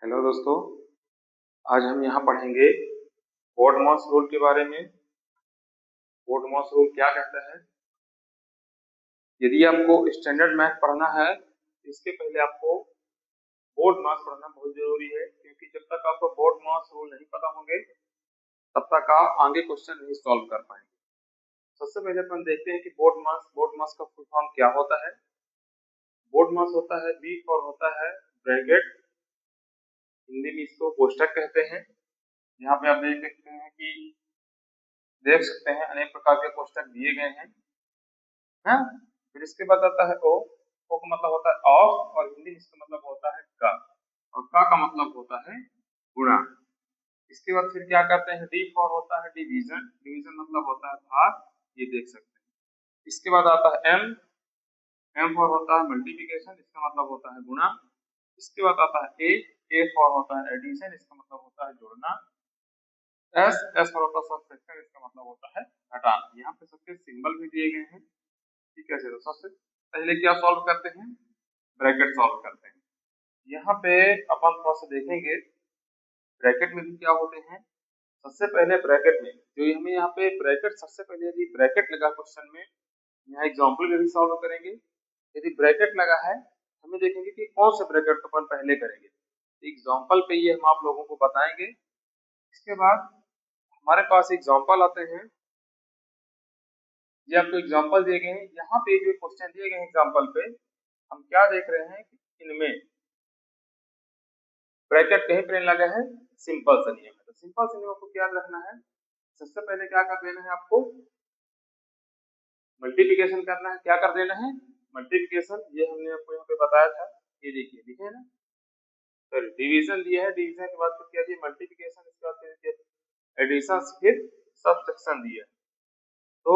Hello दोस्तों, आज हम यहाँ पढ़ेंगे बोर्डमॉस रूल के बारे में। बोर्डमॉस रूल क्या कहता है? यदि आपको स्टैंडर्ड मैथ पढ़ना है इसके पहले आपको बोर्डमॉस पढ़ना बहुत जरूरी है, क्योंकि जब तक आपको बोर्डमॉस रूल नहीं पता होंगे तब तक आप आगे क्वेश्चन नहीं सॉल्व कर पाएंगे। सबसे पहले अपन देखते हैं कि बोर्डमॉस का फुल फॉर्म क्या होता है। बोर्डमॉस होता है बी और होता है ब्रैकेट, हिंदी में इसको कोष्टक कहते हैं। यहाँ पे आप देख सकते हैं अनेक प्रकार के कोष्टक दिए गए हैं। हाँ? फिर इसके बाद आता है ओ का मतलब होता है ऑफ, और हिंदी में इसका मतलब होता है का, और का मतलब होता है गुणा। इसके बाद फिर क्या करते हैं, डी फॉर होता है डिवीजन, डिवीजन मतलब होता है भाग, ये देख सकते हैं। इसके बाद आता है एम, एम फॉर होता है मल्टीप्लिकेशन, इसका मतलब होता है गुणा। इसके बाद आता है ए फॉर होता है एडिशन, इसका मतलब होता है जोड़ना। एस, एस फॉर होता है सब्ट्रैक्शन, इसका मतलब होता है घटाना। यहाँ पे सबके सिंबल भी दिए गए हैं। ठीक है, चलो सबसे पहले क्या सॉल्व करते हैं, ब्रैकेट सॉल्व करते हैं। यहाँ पे अपन थोड़ा सा देखेंगे ब्रैकेट में भी क्या होते हैं। सबसे पहले ब्रैकेट में जो हमें यहाँ पे ब्रैकेट, सबसे पहले यदि ब्रैकेट लगा क्वेश्चन में, यहाँ एग्जाम्पल में भी सॉल्व करेंगे। यदि ब्रैकेट लगा है हमें देखेंगे कि कौन से ब्रैकेट को अपन पहले करेंगे। एग्जाम्पल पे ये हम आप लोगों को बताएंगे। इसके बाद हमारे पास एग्जाम्पल आते हैं। ये आपको एग्जाम्पल दिए गए हैं, यहाँ पे जो क्वेश्चन दिए गए हैं एग्जाम्पल पे हम क्या देख रहे हैं कि इनमें ब्रैकेट कहीं पर लगा है सिंपल सा नियम है। तो सिंपल से नियम को क्या रखना है, सबसे पहले क्या कर देना है आपको, मल्टीप्लिकेशन करना है। क्या कर देना है, मल्टीप्लिकेशन। ये हमने आपको यहाँ पे बताया था, ये देखिए लिखे है ना, सॉरी डिवीजन दिया है, डिवीजन के बाद फिर क्या दिया मल्टीप्लिकेशन, इसके बाद फिर एडिशन, फिर सब्ट्रैक्शन दिया है। तो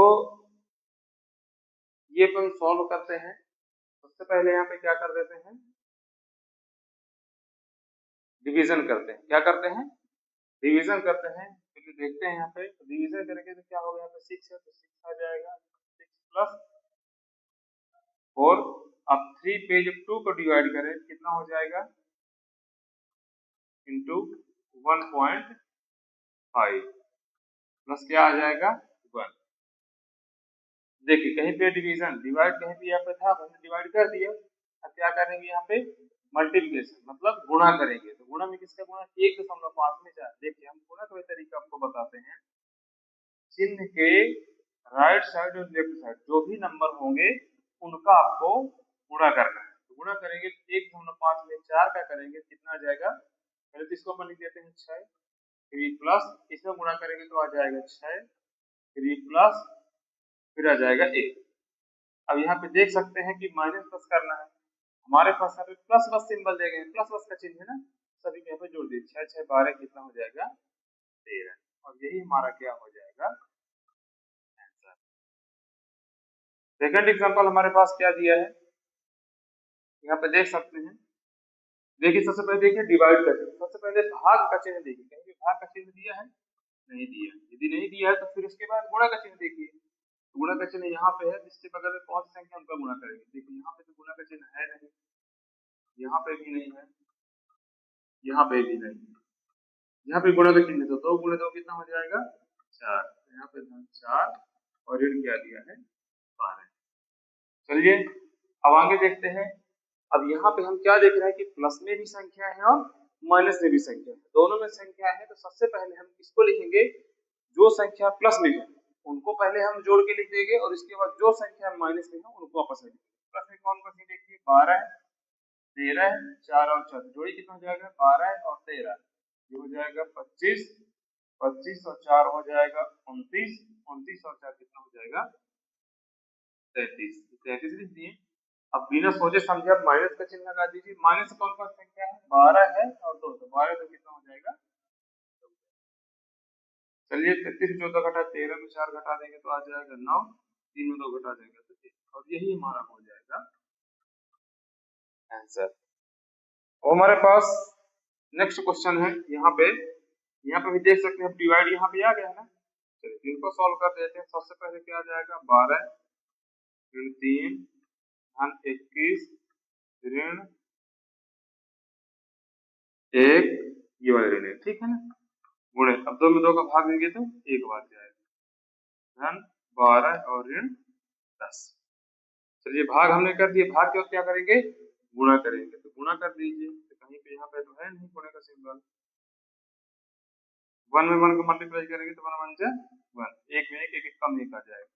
ये अपन सॉल्व करते हैं। सबसे पहले यहाँ पे क्या कर देते हैं, डिवीजन करते हैं। क्या करते हैं, डिवीजन करते हैं। चलिए देखते हैं यहाँ पे डिवीजन करेंगे तो क्या होगा, यहाँ पे 6 है तो 6 आ जाएगा, 6 प्लस 4। अब 3 पे जब 2 को डिवाइड करें कितना हो जाएगा, इंटू 1.5 प्लस क्या आ जाएगा 1। देखिए कहीं पे डिवीजन, डिवाइड कहीं पे यहाँ पे था, हमने डिवाइड कर दिया। अब क्या करेंगे यहाँ पे मल्टीप्लिकेशन, मतलब गुणा करेंगे। तो गुणा में किसका गुणा, 1.5 में 4। देखिए हम गुणा का तरीका आपको बताते हैं। चिन्ह के राइट साइड और लेफ्ट साइड जो भी नंबर होंगे उनका आपको गुणा करना है। तो गुणा करेंगे 1.5 में 4 का करेंगे कितना आ जाएगा, पहले तो इसको अपन लिख देते हैं 6, 3 प्लस इसमें गुणा करेंगे तो आ जाएगा 6, 3 प्लस फिर आ जाएगा 1। अब यहाँ पे देख सकते हैं कि माइनस प्लस करना है, हमारे पास यहाँ पे प्लस प्लस सिंबल दे गए, प्लस प्लस का चिन्ह है ना, सभी यहाँ पे जोड़ दिए। 6 6 12 कितना हो जाएगा 13, और यही हमारा क्या हो जाएगा आंसर। सेकंड एग्जांपल हमारे पास क्या दिया है, यहाँ पे देख सकते हैं। देखिए सबसे पहले देखिए डिवाइड का चिन्ह, सबसे पहले भाग का चिन्ह देखिए, कहीं भी भाग का चिन्ह दिया है, नहीं दिया है। यदि नहीं दिया है तो फिर उसके बाद गुणा का चिन्ह देखिए, गुणा का चिन्ह यहाँ पे है, जिसके बगल में कौन सी संख्या उनका गुणा करेंगे। देखिए यहाँ पे तो गुणा का चिन्ह है नहीं, यहाँ पे भी नहीं है, यहाँ पे भी नहीं है। यहाँ पे गुणा का चिन्ह तो 2 गुणे 2 कितना हो जाएगा 4, यहाँ पे 4 और ऋण क्या दिया है 12। चलिए अब आगे देखते हैं। अब यहाँ पे हम क्या देख रहे हैं कि प्लस में भी संख्या है और माइनस में भी संख्या है, दोनों में संख्या है। तो सबसे पहले हम किसको लिखेंगे, जो संख्या प्लस में है उनको पहले हम जोड़ के लिख देंगे, और इसके बाद जो संख्या माइनस में है उनको आपस में लिखेंगे। प्लस में कौन कौन सी देखिए 12, 13, 4 और 4 जोड़ी कितना हो जाएगा 12 और 13, ये हो जाएगा 25, 25 और 4 हो जाएगा 29, 29 और 4 कितना हो जाएगा 33, 33 लिख दिए। अब बिना सोचे समझे आप माइनस का चिन्ह लगा दीजिए। माइनस कौन कौन संख्या है 12 है और 2, तो 12 तो कितना हो जाएगा। चलिए 33 में 14 घटा 13 में 4 घटा देंगे तो आ जाएगा 9, 3 में 2 घटा देंगे तो 1, और यही हमारा हो जाएगा आंसर। और हमारे पास नेक्स्ट क्वेश्चन है, यहाँ पे भी देख सकते हैं डिवाइड यहाँ पे आ गया है ना। चलिए इनको सॉल्व कर देते हैं। सबसे पहले क्या आ जाएगा 12 ऋण 3 धन 21 ऋण एक ये वाले ऋण एक, ठीक है ना, गुणे अब 2 में 2 का भाग देंगे तो 1 बार जाएगा, धन 12 और ऋण 10। चलिए भाग हमने कर दिए, भाग के क्या करेंगे, गुणा करेंगे, तो गुणा कर दीजिए, तो कहीं पे यहाँ पे तो है नहीं गुणे का सिंबल, 1 में 1 को मल्टीप्लाई करेंगे तो 1 1 जा 1, 1 में 1, 1 1 कम 1 आ जाएगा।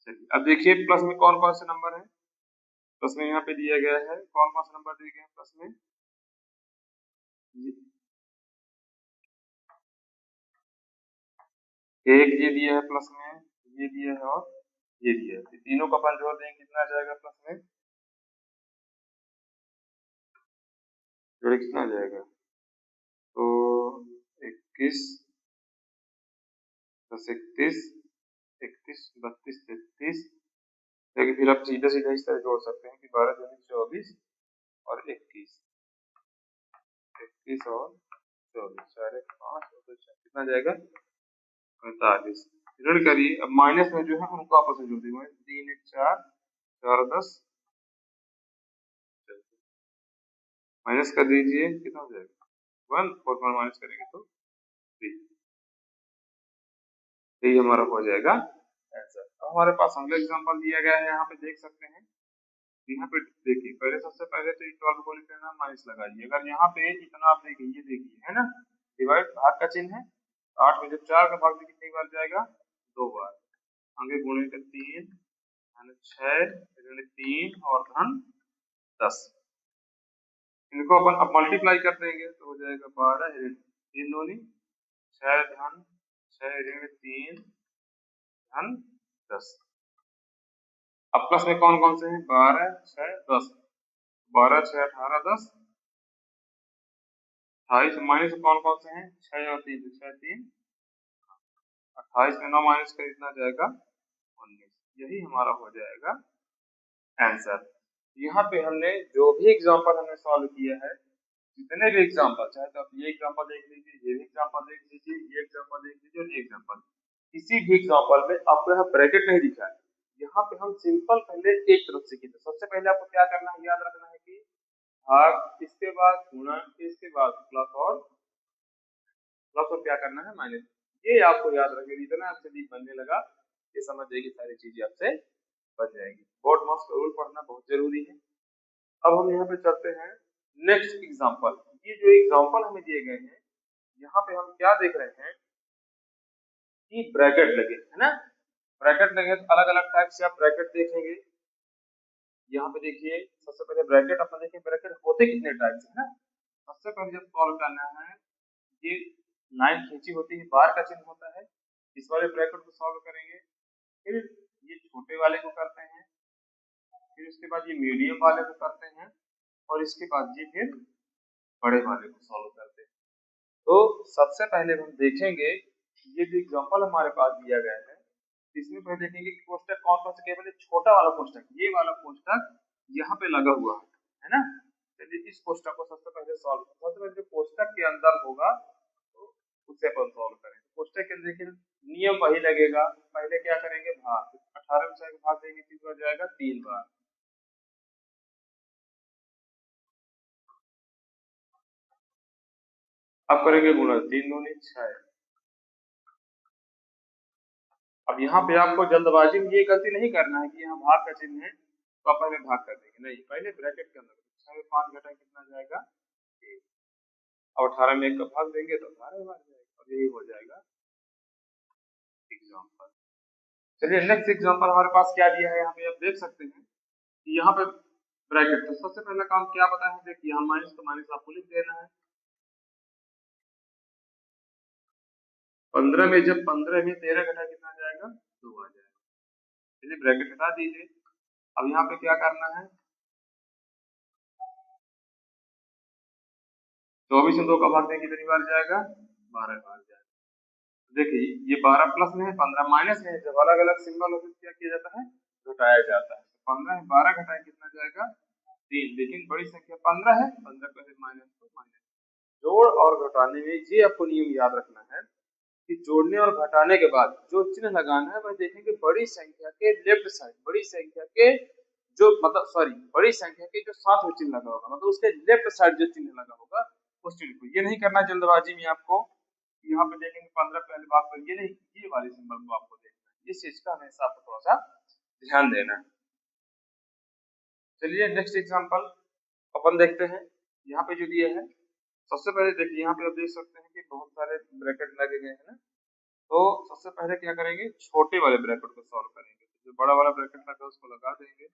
चलिए अब देखिए प्लस में कौन कौन से नंबर है, प्लस में यहाँ पे दिया गया है, कौन कौन से नंबर दिए गए हैं प्लस में, एक ये दिया है प्लस में, ये दिया है और ये दिया है, तीनों का अपन जोड़ देंगे कितना आ जाएगा प्लस में, जोड़े कितना आ जाएगा, तो 21 10 31 31 32 33, लेकिन फिर आप सीधा सीधा इस तरह जोड़ सकते हैं कि 12 दूनी 24 और 21 और 24 4 1 5 और 2 4 कितना जाएगा 45। ऋण करिए, अब माइनस में जो है उनको आपस में जोड़ देंगे, 3 1 4 4 10 माइनस कर दीजिए कितना हो जाएगा 1 और 1 माइनस करेंगे तो 3, यही हमारा हो जाएगा आंसर। अब हमारे पास अगला एग्जांपल दिया गया है, यहाँ पे देख सकते हैं, यहाँ पे देखिए पहले सबसे पहले तो 12 को लिख लेना, माइनस लगाइए, अगर यहाँ पे इतना आप देखिए, ये देखिए है ना, डिवाइड भाग का चिन्ह है, 8 में जब 4 का भाग दें कितनी बार जाएगा 2 बार, आगे गुणे का 3 धन 6 ऋण 3 और धन 10, इनको अपन अब मल्टीप्लाई कर देंगे तो हो जाएगा 12 ऋण 3 दूनी 6 धन 6 ऋण 3 धन 10। अब प्लस में कौन कौन से हैं, 12 6 10, 12 6 18 10 28, माइनस कौन कौन से हैं 6 और 3, 6 3 28 में 9 माइनस कर इतना जाएगा 19, यही हमारा हो जाएगा आंसर। यहाँ पे हमने जो भी एग्जांपल हमने सॉल्व किया है, जितने भी एग्जांपल, चाहे तो आप ये एग्जांपल देख लीजिए, ये भी एग्जांपल देख लीजिए, ये एग्जांपल देख लीजिए और ये एग्जांपल, किसी भी एग्जांपल में आपको यहाँ ब्रैकेट नहीं दिखा है, यहाँ पे हम सिंपल पहले एक तरफ से किए, सबसे पहले आपको क्या करना है, याद रखना है कि भाग, इसके बाद गुणा, इसके बाद प्लस और क्या करना है माइनस, ये आपको याद रखें, इतना आपसे डीप बनने लगा ये समझ जाएगी सारी चीजें आपसे बन जाएगी। बोर्ड मार्क्स का रूल पढ़ना बहुत जरूरी है। अब हम यहाँ पे चलते हैं नेक्स्ट एग्जांपल, ये जो एग्जांपल हमें दिए गए हैं, यहाँ पे हम क्या देख रहे हैं कि ब्रैकेट लगे है ना, ब्रैकेट लगे तो अलग अलग टाइप से आप ब्रैकेट देखेंगे। यहाँ पे देखिए सबसे पहले ब्रैकेट अपन देखें, ब्रैकेट होते कितने टाइप से है ना, सबसे पहले जब सॉल्व करना है, ये लाइन खींची होती है, बार का चिन्ह होता है, इस वाले ब्रैकेट को सॉल्व करेंगे, फिर ये छोटे वाले को करते हैं, फिर उसके बाद ये मीडियम वाले को करते हैं, और इसके बाद ये फिर बड़े वाले को सॉल्व करते हैं। तो सबसे पहले हम देखेंगे ये जो एग्जांपल हमारे पास दिया गया है, इसमें पहले देखेंगे कि कोष्टक कौन कौन से, केवल छोटा वाला कोष्टक, ये वाला कोष्टक यहाँ पे लगा हुआ है ना, चलिए इस कोष्टक को सबसे पहले सॉल्व, सबसे पहले जो कोष्टक के अंदर होगा तो उसे अपन सॉल्व करें। कोष्टक के देखिए नियम वही लगेगा, पहले क्या करेंगे भाग, 18 में 6 भाग देंगे कितना हो जाएगा 3 बार, अब करेंगे गुणा, 3 दूनी 6। अब यहाँ पे आपको जल्दबाजी में ये गलती नहीं करना है कि यहाँ भाग का चिन्ह है तो आप पहले भाग कर देंगे, नहीं, पहले ब्रैकेट के अंदर 6 में 5 घटाएं कितना जाएगा 1, अब 18 में 1 का भाग देंगे तो 18 बार जाएगा, और यही हो जाएगा एग्जाम्पल। चलिए नेक्स्ट एग्जाम्पल हमारे पास क्या दिया है, यहाँ पे आप देख सकते हैं कि यहाँ पे ब्रैकेट, तो सबसे पहला काम क्या पता है, देखिए यहाँ माइनस तो माइनस आपको लिख देना है, 15 में जब 15 में 13 घटा कितना जाएगा 2 आ जाएगा, चलिए ब्रैकेट हटा दीजिए। अब यहाँ पे क्या करना है, 24 में 2 का भाग दें कितनी बार जाएगा 12 बार जाएगा, देखिए ये 12 प्लस में है, 15 माइनस में है, जब अलग अलग सिंबल होते क्या किया जाता है घटाया जाता है, 15 में 12 घटाए कितना जाएगा 3, लेकिन बड़ी संख्या 15 है, 15 प्लस माइनस तो माइनस, जोड़ और घटाने में ये आपको नियम याद रखना है कि जोड़ने और घटाने के बाद जो चिन्ह लगाना है वह देखेंगे बड़ी संख्या के लेफ्ट साइड, बड़ी संख्या के जो मतलब सॉरी बड़ी संख्या के जो साथ में चिन्ह लगा होगा, मतलब उसके लेफ्ट साइड जो चिन्ह लगा होगा उस चिन्ह को, ये नहीं करना जल्दबाजी में आपको। यहाँ पे देखेंगे 15 पहले बात पर, ये नहीं, ये वाले सिंबल को आपको देखना है, इस चीज का हमेशा आपको थोड़ा सा ध्यान देना है। चलिए नेक्स्ट एग्जांपल अपन देखते हैं। यहाँ पे जो दिया है, सबसे पहले देखिए यहाँ पे आप देख सकते हैं कि बहुत सारे ब्रैकेट लगे गए हैं ना। तो सबसे पहले क्या करेंगे, छोटे वाले ब्रैकेट को सॉल्व करेंगे। जो बड़ा वाला ब्रैकेट लगा है उसको लगा देंगे।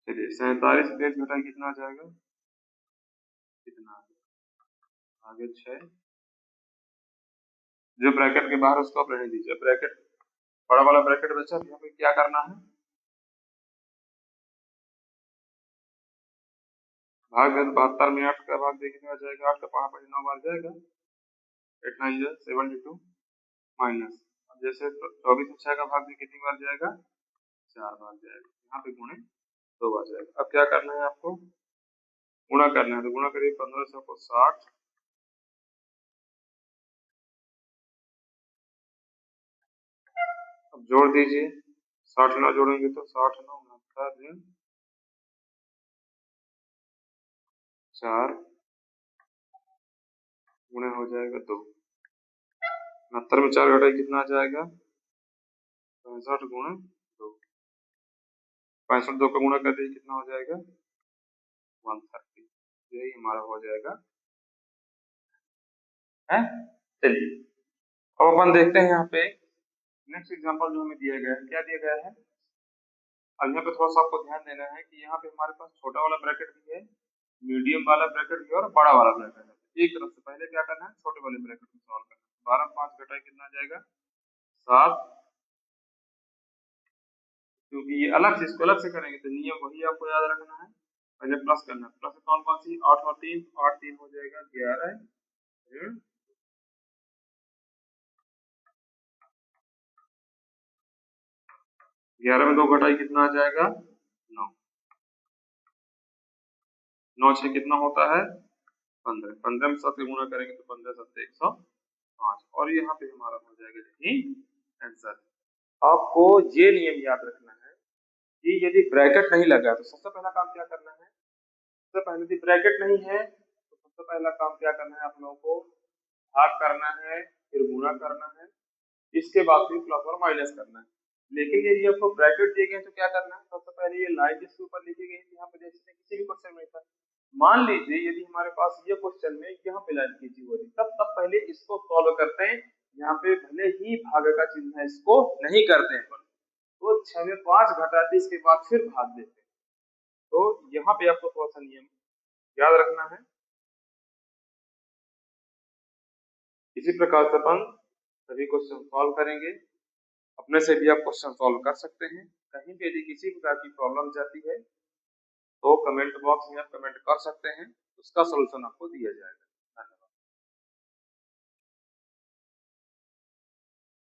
चलिए 47 से 23 घटाए कितना आ जाएगा, कितना आगे 6। जो ब्रैकेट के बाहर उसको आप रहने दीजिए, ब्रैकेट बड़ा वाला ब्रैकेट बचा। यहाँ पे क्या करना है, भाग दे, 72 में 8 का भाग दे कितना आ जाएगा, 8 का 5 9 बार जाएगा, 8 9 जा 72 माइनस, अब जैसे 24 में 6 का भाग दे कितनी बार जाएगा, 4 बार जाएगा। यहाँ पे गुणे 2 बार जाएगा। अब क्या करना है आपको, गुणा करना है, तो गुणा करिए 1500 को 60, अब जोड़ दीजिए, 60 ना जोड़ेंगे तो 60 9 69 4 गुणे हो जाएगा 2, 69 में 4 घटाए कितना आ जाएगा, 65 गुणे 2, 65 2 का गुणा कर दीजिए कितना हो जाएगा 130, यही हमारा हो जाएगा है। चलिए अब अपन देखते हैं यहाँ पे नेक्स्ट एग्जांपल जो हमें दिया गया है, क्या दिया गया है। अब यहाँ पे थोड़ा सा आपको ध्यान देना है कि यहाँ पे हमारे पास छोटा वाला ब्रैकेट भी है, मीडियम वाला ब्रैकेट भी है और बड़ा वाला ब्रैकेट है। एक तरफ से पहले क्या करना है, छोटे वाले ब्रैकेट को सॉल्व करना है। 12 में 5 घटाए कितना आ जाएगा 7, क्योंकि ये अलग से, इसको अलग से करेंगे तो नियम वही आपको याद रखना है। पहले प्लस करना है, प्लस कौन कौन सी, 8 और 3, 8 3 हो जाएगा 11 ऋण 11 में 2 घटाई कितना आ जाएगा 9, 9 6 कितना होता है 15, 15 में 7 गुणा करेंगे तो 15 7 105, और यहाँ पे हमारा हो जाएगा यही आंसर। आपको ये नियम याद रखना है कि यदि ब्रैकेट नहीं लगा तो सबसे पहला काम क्या करना है, सबसे पहले यदि ब्रैकेट नहीं है तो सबसे पहला काम क्या करना है, आप लोगों को भाग करना है, फिर गुणा करना है, इसके बाद फिर प्लस और माइनस करना है। लेकिन यदि आपको ब्रैकेट दिए गए तो क्या करना है, सबसे पहले ये लाइन जिसके ऊपर लिखी गई थी यहाँ पे जैसे किसी भी क्वेश्चन में था, मान लीजिए यदि हमारे पास ये क्वेश्चन में यहाँ पे लाइन खींची हुई थी, तब पहले इसको सॉल्व करते हैं। यहाँ पे भले ही भाग का चिन्ह है, इसको नहीं करते हैं, तो 6 में 5 घटाते इसके बाद फिर भाग देते हैं। तो यहाँ पे आपको थोड़ा सा नियम याद रखना है। इसी प्रकार से अपन सभी क्वेश्चन सॉल्व करेंगे। अपने से भी आप क्वेश्चन सॉल्व कर सकते हैं। कहीं भी यदि किसी प्रकार की प्रॉब्लम जाती है तो कमेंट बॉक्स में आप कमेंट कर सकते हैं, उसका सलूशन आपको दिया जाएगा।